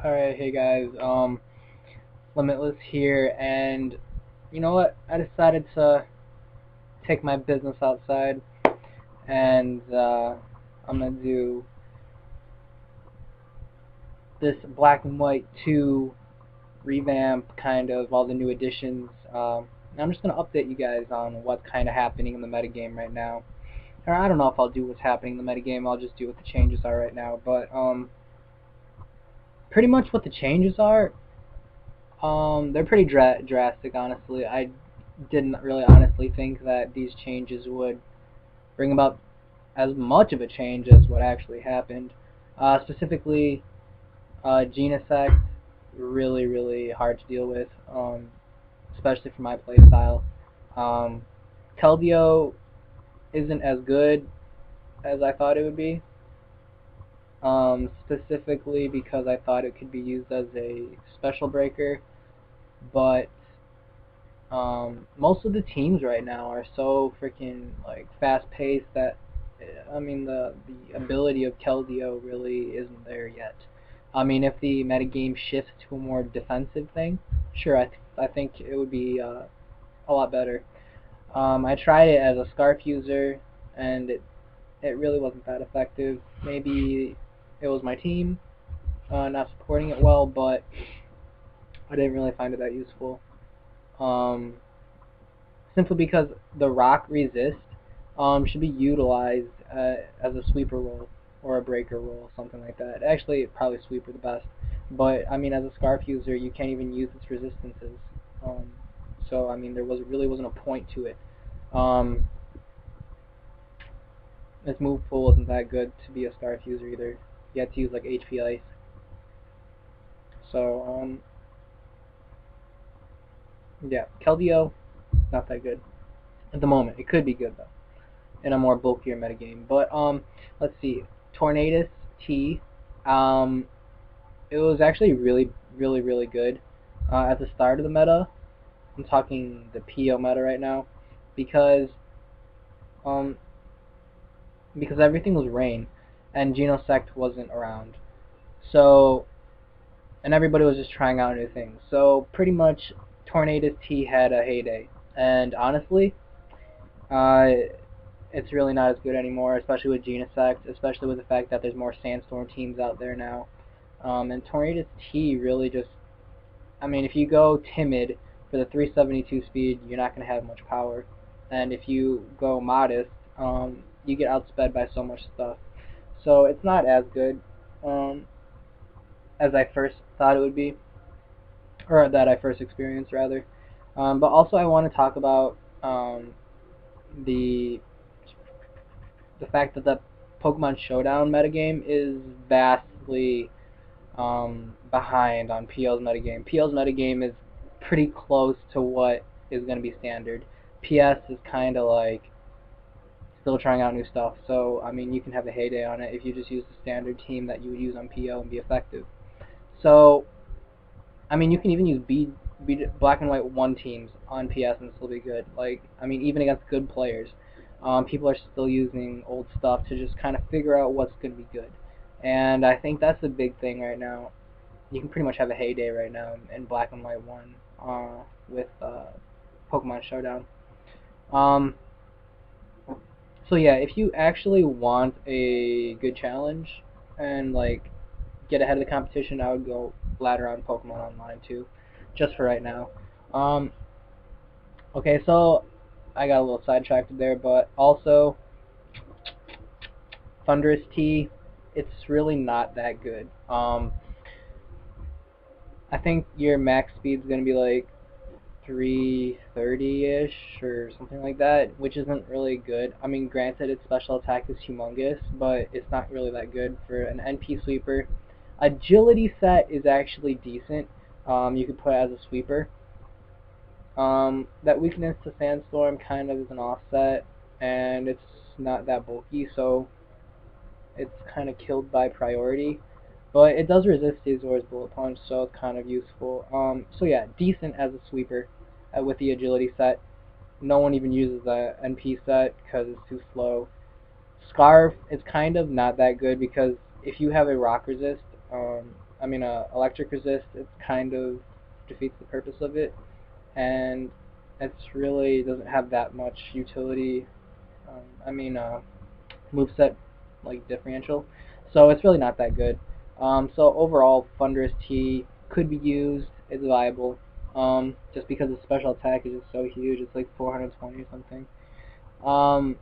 Alright, hey guys, Limitless here, and you know what? I decided to take my business outside, and I'm gonna do this Black and White 2 revamp, kind of all the new additions. And I'm just gonna update you guys on what's kind of happening in the metagame right now. Or I don't know if I'll do what's happening in the metagame. I'll just do what the changes are right now. But pretty much what the changes are. They're pretty drastic, honestly. I didn't really honestly think that these changes would bring about as much of a change as what actually happened. Specifically, Genesect, really hard to deal with, especially for my playstyle. Keldeo isn't as good as I thought it would be, specifically because I thought it could be used as a special breaker, but most of the teams right now are so freaking like fast paced that I mean the ability of Keldeo really isn't there yet. I mean, if the metagame shifts to a more defensive thing, sure, I think it would be a lot better. I tried it as a Scarf user, and it really wasn't that effective. Maybe it was my team not supporting it well, but I didn't really find it that useful. Um, Simply because the rock resist should be utilized as a sweeper role or a breaker role, something like that. Actually, probably sweeper the best, but I mean, as a scarf user, you can't even use its resistances. Um, so I mean, really wasn't a point to it. Um, its move pool wasn't that good to be a scarf user either. You had to use like HP ice. So yeah, Keldeo not that good at the moment. It could be good though in a more bulkier metagame. But let's see, Tornadus T, um, it was actually really good at the start of the meta. I'm talking the PO meta right now, because um because everything was rain, and Genosect wasn't around. So and everybody was just trying out new things. So pretty much Tornadus T had a heyday, and honestly, uh, it's really not as good anymore, especially with Genesect, especially with the fact that there's more Sandstorm teams out there now. And Tornadus T really just, I mean, if you go timid for the 372 speed, you're not going to have much power. And if you go modest, you get outsped by so much stuff. So it's not as good um, as I first thought it would be, or that I first experienced, rather. But also I want to talk about the fact that the Pokemon Showdown metagame is vastly behind on PL's metagame. PL's metagame is pretty close to what is going to be standard. PS is kind of like still trying out new stuff, so I mean you can have a heyday on it if you just use the standard team that you would use on PL and be effective. So I mean you can even use Black and White 1 teams on PS and still be good. Like, I mean, even against good players, people are still using old stuff to just kind of figure out what's going to be good. And I think that's the big thing right now. You can pretty much have a heyday right now in Black and White 1 with Pokemon Showdown. Um, so yeah, if you actually want a good challenge and like get ahead of the competition, I would go ladder on Pokemon Online too, just for right now. Um, okay, so I got a little sidetracked there, but also Thunderous T, it's really not that good. I think your max speed's gonna be like 330-ish or something like that, which isn't really good. I mean, granted, its special attack is humongous, but it's not really that good for an NP sweeper. Agility set is actually decent. You could put it as a sweeper. That weakness to Sandstorm kind of is an offset, and it's not that bulky, so it's kind of killed by priority. But it does resist Azor's Bullet Punch, so it's kind of useful. So yeah, decent as a sweeper with the agility set. No one even uses the NP set because it's too slow. Scarf is kind of not that good because if you have a rock resist, electric resist. It kind of defeats the purpose of it, and it's really doesn't have that much utility. Moveset like differential, so it's really not that good. So overall, Thunderous T could be used. It's viable. Just because the special attack is just so huge. It's like 420 or something. Um,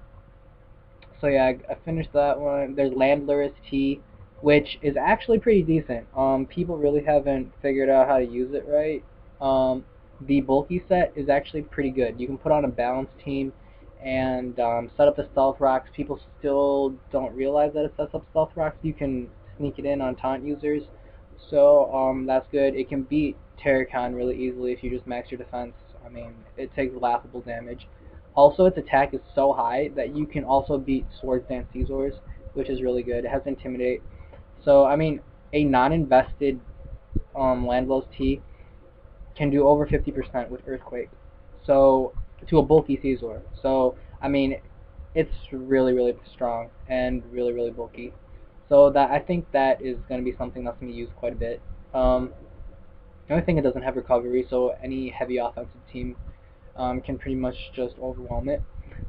so yeah, I finished that one. There's Landlurus T, which is actually pretty decent. People really haven't figured out how to use it right. The bulky set is actually pretty good. You can put on a balanced team and set up the stealth rocks. People still don't realize that it sets up stealth rocks. You can sneak it in on taunt users, so that's good. It can beat Terracon really easily if you just max your defense. It takes laughable damage. Also, its attack is so high that you can also beat Swords Dance Caesars, which is really good. It has Intimidate. So, a non-invested Landless T can do over 50% with Earthquake. So, to a bulky Caesar. So, it's really, really strong and really, really bulky. So, I think that is going to be something that's going to be used quite a bit. The only thing, it doesn't have recovery, so any heavy offensive team can pretty much just overwhelm it.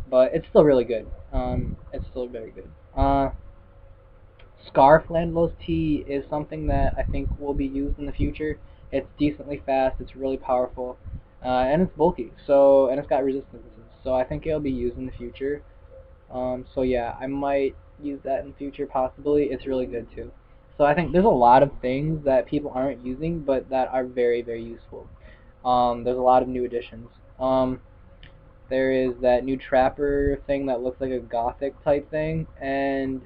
But it's still really good. It's still very good. Scarf Landless T is something that I think will be used in the future. It's decently fast, it's really powerful, and it's bulky, and it's got resistances. So I think it'll be used in the future. So yeah, I might use that in the future possibly. It's really good too. So I think there's a lot of things that people aren't using, but that are very, very useful. There's a lot of new additions. There is that new Trapper thing that looks like a Gothic type thing, and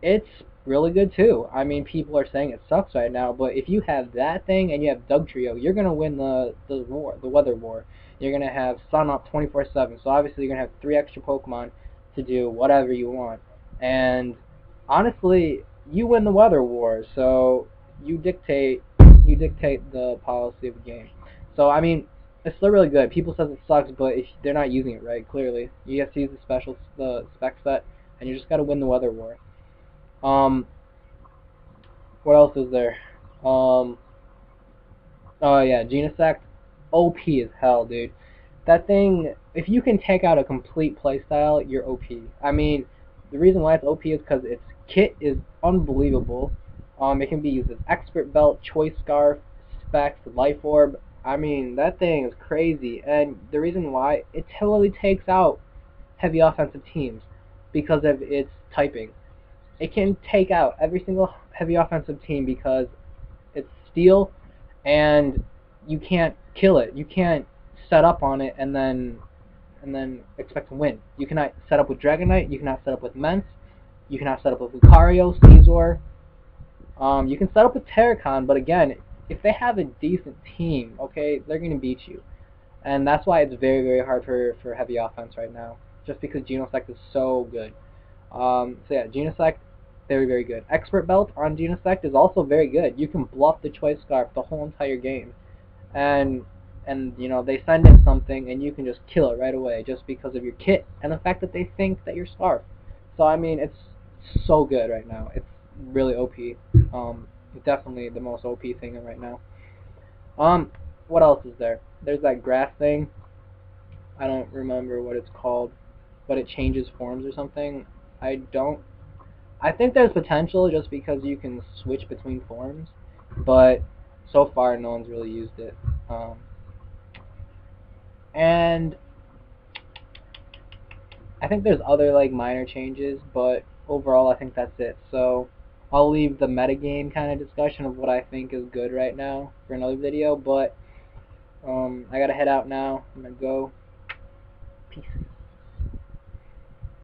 it's really good too. People are saying it sucks right now, but if you have that thing and you have Dugtrio, you're gonna win the war, the weather war. You're gonna have Sun up 24/7, so obviously you're gonna have 3 extra Pokemon to do whatever you want. And honestly, you win the weather war, so you dictate the policy of the game. So it's still really good. People says it sucks, but if they're not using it right, clearly you have to use the spec set, and you just gotta win the weather war. What else is there? Oh yeah, Genesect, OP as hell, dude. That thing, if you can take out a complete playstyle, you're OP. The reason why it's OP is because its kit is unbelievable. It can be used as Expert Belt, Choice Scarf, Specs, Life Orb. That thing is crazy, and the reason why, it totally takes out heavy offensive teams because of its typing. It can take out every single heavy offensive team because it's steel, and you can't kill it. You can't set up on it and then expect to win. You cannot set up with Dragonite. You cannot set up with Mence. You cannot set up with Lucario, Caesar. You can set up with Terracon, but again, if they have a decent team, okay, they're gonna beat you, and that's why it's very, very hard for heavy offense right now, just because Genesect is so good. So yeah, Genesect, very, very good. Expert Belt on Genesect is also very good. You can bluff the Choice Scarf the whole entire game, and they send in something and you can just kill it right away just because of your kit and the fact that they think that you're Scarf. So it's so good right now. It's really OP. Definitely the most OP thing right now. What else is there? There's that grass thing. I don't remember what it's called, but it changes forms or something. I think there's potential just because you can switch between forms, but so far no one's really used it. And I think there's other minor changes, but overall I think that's it. So I'll leave the metagame kind of discussion of what I think is good right now for another video, but I gotta head out now. I'm gonna go. Peace.